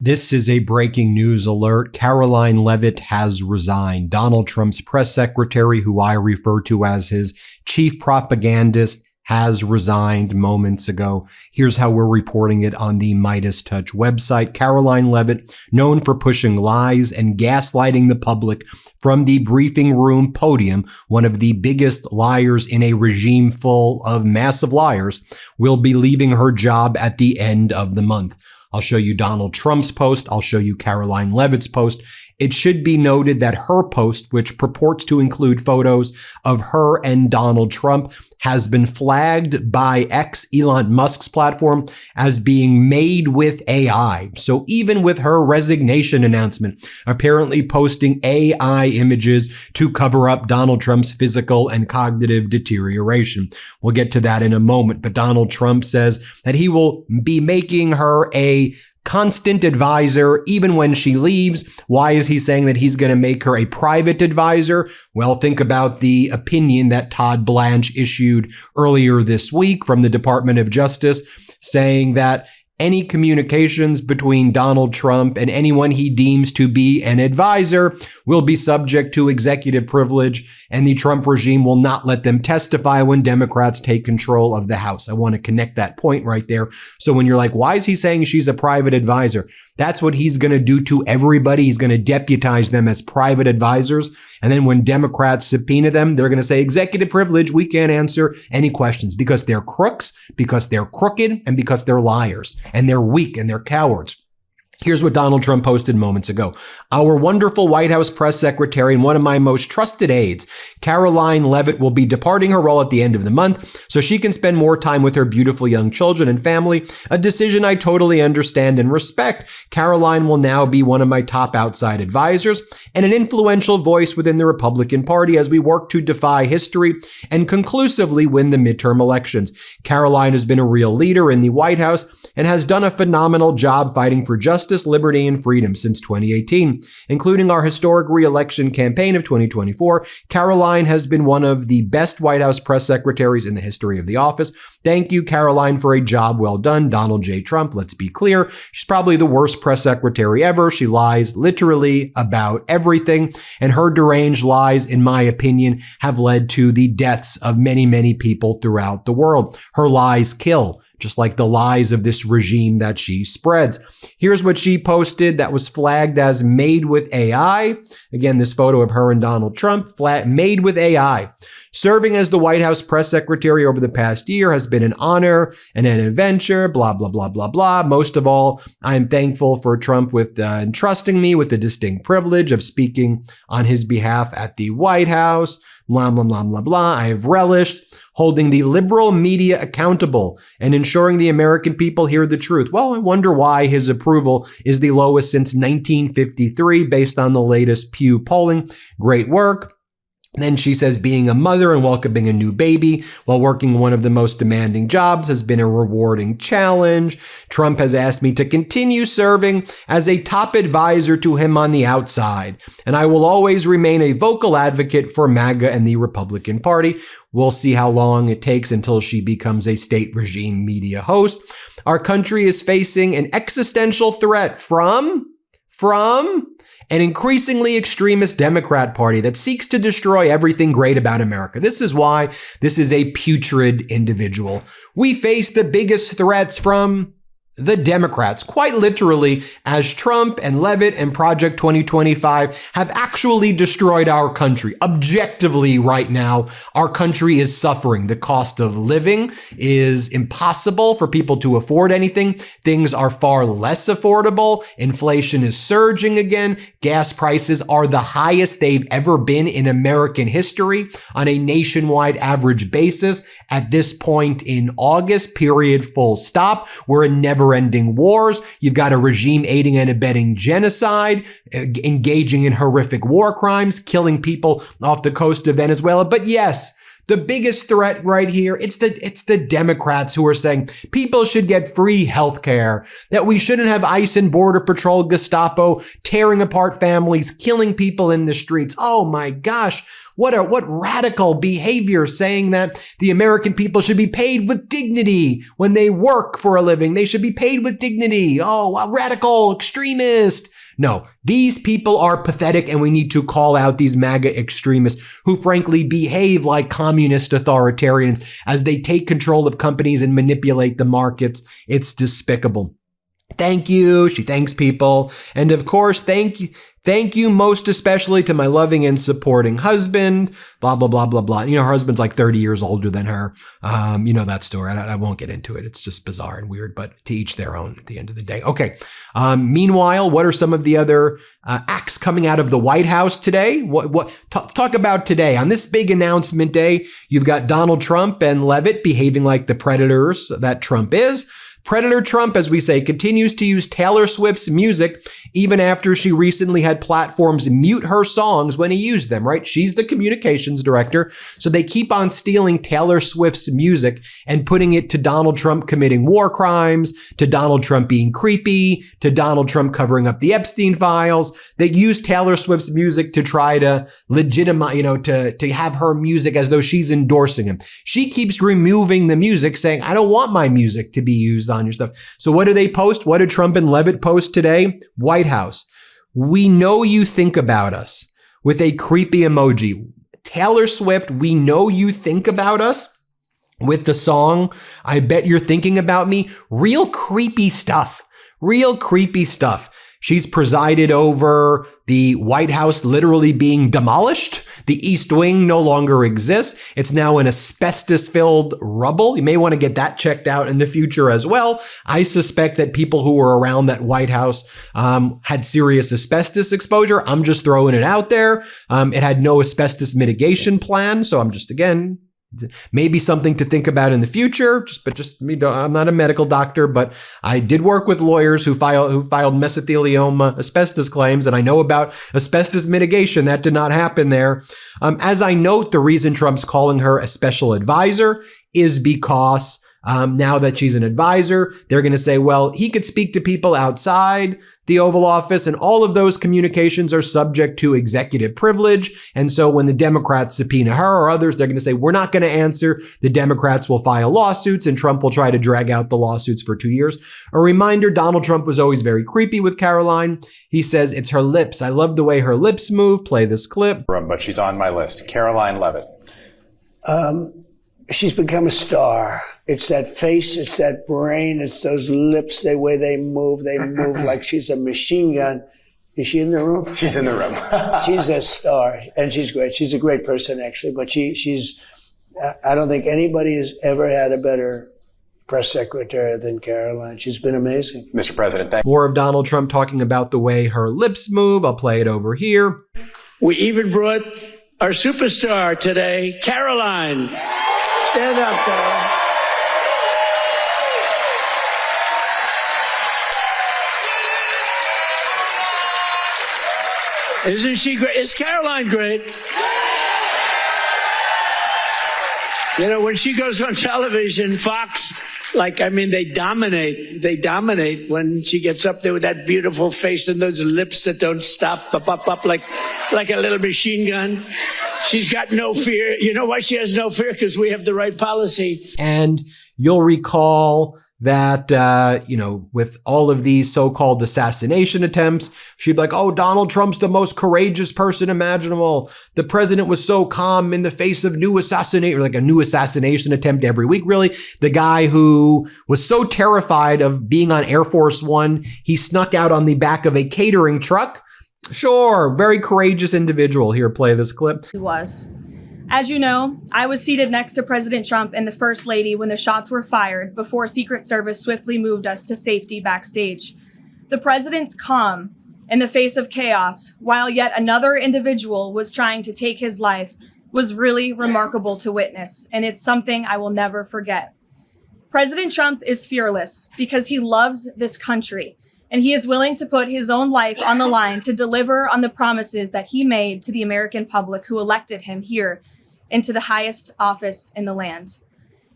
This is a breaking news alert. Karoline Leavitt has resigned. Donald Trump's press secretary, who I refer to as his chief propagandist, has resigned moments ago. Here's how we're reporting it on the MeidasTouch website. Karoline Leavitt, known for pushing lies and gaslighting the public from the briefing room podium, one of the biggest liars in a regime full of massive liars, will be leaving her job at the end of the month. I'll show you Donald Trump's post. I'll show you Karoline Leavitt's post. It should be noted that her post, which purports to include photos of her and Donald Trump, has been flagged by Elon Musk's platform as being made with AI. So even with her resignation announcement, apparently posting AI images to cover up Donald Trump's physical and cognitive deterioration. We'll get to that in a moment, but Donald Trump says that he will be making her a constant advisor even when she leaves. Why is he saying that he's going to make her a private advisor? Well, think about the opinion that Todd Blanche issued earlier this week from the Department of Justice, saying that any communications between Donald Trump and anyone he deems to be an advisor will be subject to executive privilege, and the Trump regime will not let them testify when Democrats take control of the House. I want to connect that point right there. So when you're like, why is he saying she's a private advisor? That's what he's going to do to everybody. He's going to deputize them as private advisors. And then when Democrats subpoena them, they're going to say executive privilege. We can't answer any questions because they're crooks, because they're crooked, and because they're liars, and they're weak, and they're cowards. Here's what Donald Trump posted moments ago. Our wonderful White House press secretary and one of my most trusted aides, Karoline Leavitt, will be departing her role at the end of the month so she can spend more time with her beautiful young children and family, a decision I totally understand and respect. Karoline will now be one of my top outside advisors and an influential voice within the Republican Party as we work to defy history and conclusively win the midterm elections. Karoline has been a real leader in the White House and has done a phenomenal job fighting for justice, liberty, and freedom since 2018, including our historic re-election campaign of 2024. Karoline has been one of the best White House press secretaries in the history of the office. Thank you, Karoline, for a job well done. Donald J. Trump, let's be clear. She's probably the worst press secretary ever. She lies literally about everything, and her deranged lies, in my opinion, have led to the deaths of many, many people throughout the world. Her lies kill, just like the lies of this regime that she spreads. Here's what she posted that was flagged as made with AI. Again, this photo of her and Donald Trump, made with AI. Serving as the White House press secretary over the past year has been an honor and an adventure, blah, blah, blah, blah, blah. Most of all, I'm thankful for Trump with entrusting me with the distinct privilege of speaking on his behalf at the White House, blah, blah, blah, blah, blah. I have relished holding the liberal media accountable and ensuring the American people hear the truth. Well, I wonder why his approval is the lowest since 1953 based on the latest Pew polling. Great work. Then she says being a mother and welcoming a new baby while working one of the most demanding jobs has been a rewarding challenge. Trump has asked me to continue serving as a top advisor to him on the outside, and I will always remain a vocal advocate for MAGA and the Republican Party. We'll see how long it takes until she becomes a state regime media host. Our country is facing an existential threat from an increasingly extremist Democrat Party that seeks to destroy everything great about America. This is why this is a putrid individual. We face the biggest threats from the Democrats, quite literally, as Trump and Leavitt and Project 2025 have actually destroyed our country. Objectively, right now, our country is suffering. The cost of living is impossible for people to afford anything. Things are far less affordable. Inflation is surging again. Gas prices are the highest they've ever been in American history on a nationwide average basis at this point in August, period, full stop. We're in never-ending wars. You've got a regime aiding and abetting genocide, engaging in horrific war crimes, killing people off the coast of Venezuela. But yes, the biggest threat right here, it's the Democrats who are saying people should get free health care, that we shouldn't have ICE and Border Patrol, Gestapo tearing apart families, killing people in the streets. Oh my gosh. What radical behavior, saying that the American people should be paid with dignity when they work for a living. They should be paid with dignity. Oh, a radical extremist. No, these people are pathetic, and we need to call out these MAGA extremists who frankly behave like communist authoritarians as they take control of companies and manipulate the markets. It's despicable. Thank you. She thanks people. And of course, thank you most especially to my loving and supporting husband, blah, blah, blah, blah, blah. Her husband's like 30 years older than her. You know that story. I won't get into it. It's just bizarre and weird, but to each their own at the end of the day. Okay. Meanwhile, what are some of the other acts coming out of the White House today? Talk about today. On this big announcement day, you've got Donald Trump and Leavitt behaving like the predators that Trump is. Predator Trump, as we say, continues to use Taylor Swift's music even after she recently had platforms mute her songs when he used them, right? She's the communications director. So they keep on stealing Taylor Swift's music and putting it to Donald Trump committing war crimes, to Donald Trump being creepy, to Donald Trump covering up the Epstein files. They use Taylor Swift's music to try to legitimize, to have her music as though she's endorsing him. She keeps removing the music, saying, I don't want my music to be used on your stuff. So what do they post? What did Trump and Leavitt post today? White House. We know you think about us, with a creepy emoji. Taylor Swift, we know you think about us, with the song, I Bet You're Thinking About Me. Real creepy stuff. Real creepy stuff. She's presided over the White House literally being demolished. The East Wing no longer exists. It's now an asbestos-filled rubble. You may want to get that checked out in the future as well. I suspect that people who were around that White House had serious asbestos exposure. I'm just throwing it out there. It had no asbestos mitigation plan. So I'm just, again, maybe something to think about in the future. I'm not a medical doctor, but I did work with lawyers who filed mesothelioma asbestos claims, and I know about asbestos mitigation. That did not happen there. As I note, the reason Trump's calling her a special advisor is because now that she's an advisor, they're going to say, well, he could speak to people outside the Oval Office, and all of those communications are subject to executive privilege. And so when the Democrats subpoena her or others, they're going to say, we're not going to answer. The Democrats will file lawsuits, and Trump will try to drag out the lawsuits for 2 years. A reminder, Donald Trump was always very creepy with Karoline. He says, it's her lips. I love the way her lips move. Play this clip. But she's on my list. Karoline Leavitt. She's become a star. It's that face, it's that brain, it's those lips, the way they move like she's a machine gun. Is she in the room? She's in the room. She's a star, and she's great. She's a great person, actually, but she's, I don't think anybody has ever had a better press secretary than Karoline. She's been amazing. Mr. President, thank you. More of Donald Trump talking about the way her lips move. I'll play it over here. We even brought our superstar today, Karoline. Stand up, Carol. Isn't she great? Is Karoline great? When she goes on television, Fox, they dominate. They dominate when she gets up there with that beautiful face and those lips that don't stop, up, like a little machine gun. She's got no fear. You know why she has no fear? Because we have the right policy. And you'll recall that, with all of these so-called assassination attempts, she'd be like, oh, Donald Trump's the most courageous person imaginable. The president was so calm in the face of a new assassination attempt every week, really. The guy who was so terrified of being on Air Force One, he snuck out on the back of a catering truck. Sure, very courageous individual. Here, play this clip. He was. As you know, I was seated next to President Trump and the First Lady when the shots were fired before Secret Service swiftly moved us to safety backstage. The president's calm in the face of chaos, while yet another individual was trying to take his life, was really remarkable to witness, and it's something I will never forget. President Trump is fearless because he loves this country, and he is willing to put his own life on the line to deliver on the promises that he made to the American public who elected him here into the highest office in the land.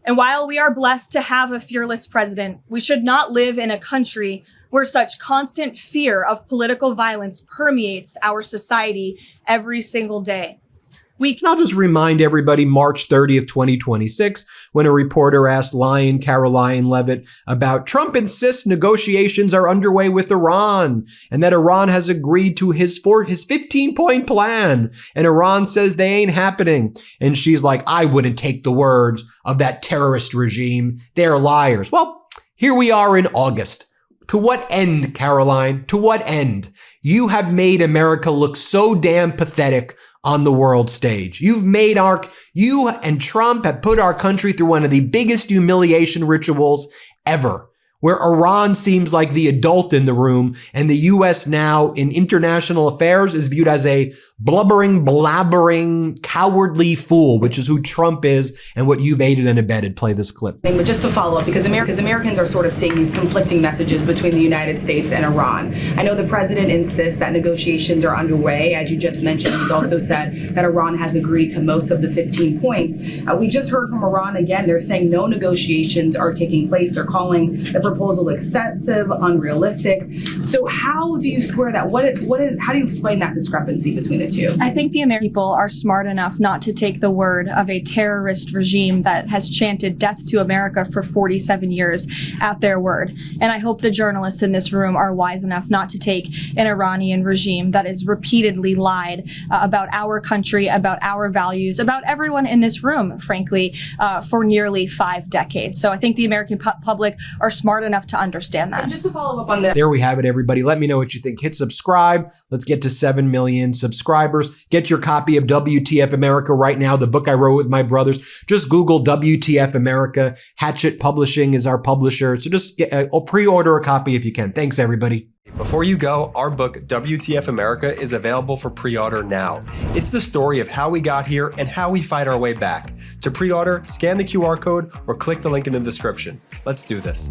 And while we are blessed to have a fearless president, we should not live in a country where such constant fear of political violence permeates our society every single day. I'll just remind everybody, March 30th, 2026, when a reporter asked Lion Karoline Leavitt about Trump insists negotiations are underway with Iran and that Iran has agreed to his 15-point plan. And Iran says they ain't happening. And she's like, I wouldn't take the words of that terrorist regime. They're liars. Well, here we are in August. To what end, Karoline? To what end? You have made America look so damn pathetic on the world stage. You and Trump have put our country through one of the biggest humiliation rituals ever, where Iran seems like the adult in the room and the U.S. now in international affairs is viewed as a blubbering, blabbering, cowardly fool, which is who Trump is and what you've aided and abetted. Play this clip. But just to follow up, because Americans are sort of seeing these conflicting messages between the United States and Iran. I know the president insists that negotiations are underway. As you just mentioned, he's also said that Iran has agreed to most of the 15 points. We just heard from Iran again. They're saying no negotiations are taking place. They're calling the proposal excessive, unrealistic. So how do you square that? How do you explain that discrepancy between the two? I think the American people are smart enough not to take the word of a terrorist regime that has chanted death to America for 47 years at their word. And I hope the journalists in this room are wise enough not to take an Iranian regime that has repeatedly lied about our country, about our values, about everyone in this room, frankly, for nearly 5 decades. So I think the American public are smart enough to understand that. And just to follow up on this. There we have it, everybody. Let me know what you think. Hit subscribe. Let's get to 7 million subscribers. Get your copy of WTF America right now, the book I wrote with my brothers. Just Google WTF America. Hatchet Publishing is our publisher. So just pre-order a copy if you can. Thanks, everybody. Before you go, our book, WTF America, is available for pre-order now. It's the story of how we got here and how we fight our way back. To pre-order, scan the QR code or click the link in the description. Let's do this.